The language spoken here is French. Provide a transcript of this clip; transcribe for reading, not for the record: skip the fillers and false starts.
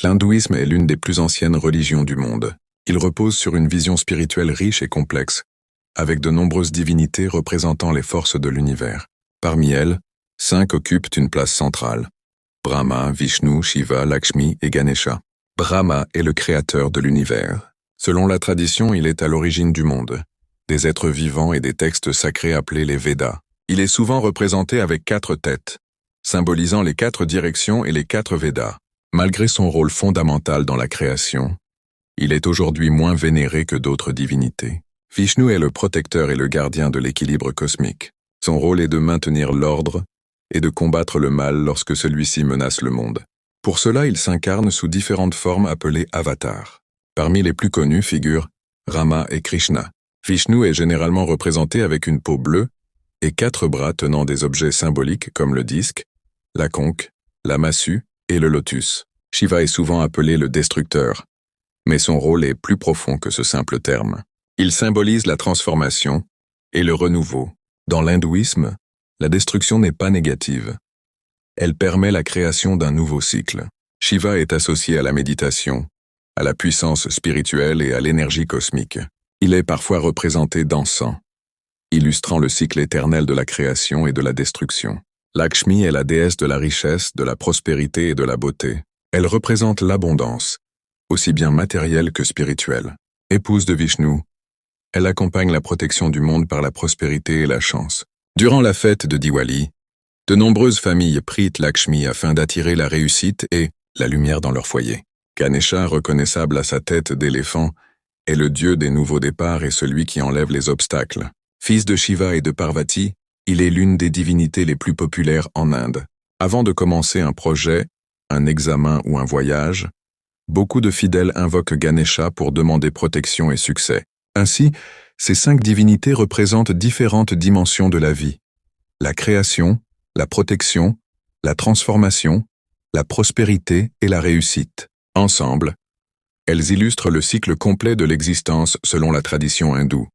L'hindouisme est l'une des plus anciennes religions du monde. Il repose sur une vision spirituelle riche et complexe, avec de nombreuses divinités représentant les forces de l'univers. Parmi elles, 5 occupent une place centrale: Brahma, Vishnu, Shiva, Lakshmi et Ganesha. Brahma est le créateur de l'univers. Selon la tradition, il est à l'origine du monde, des êtres vivants et des textes sacrés appelés les Védas. Il est souvent représenté avec 4 têtes, symbolisant les 4 directions et les 4 Védas. Malgré son rôle fondamental dans la création, il est aujourd'hui moins vénéré que d'autres divinités. Vishnu est le protecteur et le gardien de l'équilibre cosmique. Son rôle est de maintenir l'ordre et de combattre le mal lorsque celui-ci menace le monde. Pour cela, il s'incarne sous différentes formes appelées avatars. Parmi les plus connus figurent Rama et Krishna. Vishnu est généralement représenté avec une peau bleue et 4 bras tenant des objets symboliques comme le disque, la conque, la massue et le lotus. Shiva est souvent appelé le destructeur, mais son rôle est plus profond que ce simple terme. Il symbolise la transformation et le renouveau. Dans l'hindouisme, la destruction n'est pas négative. Elle permet la création d'un nouveau cycle. Shiva est associé à la méditation, à la puissance spirituelle et à l'énergie cosmique. Il est parfois représenté dansant, illustrant le cycle éternel de la création et de la destruction. Lakshmi est la déesse de la richesse, de la prospérité et de la beauté. Elle représente l'abondance, aussi bien matérielle que spirituelle. Épouse de Vishnu, elle accompagne la protection du monde par la prospérité et la chance. Durant la fête de Diwali, de nombreuses familles prient Lakshmi afin d'attirer la réussite et la lumière dans leur foyer. Ganesha, reconnaissable à sa tête d'éléphant, est le dieu des nouveaux départs et celui qui enlève les obstacles. Fils de Shiva et de Parvati, il est l'une des divinités les plus populaires en Inde. Avant de commencer un projet, un examen ou un voyage, beaucoup de fidèles invoquent Ganesha pour demander protection et succès. Ainsi, ces 5 divinités représentent différentes dimensions de la vie: la création, la protection, la transformation, la prospérité et la réussite. Ensemble, elles illustrent le cycle complet de l'existence selon la tradition hindoue.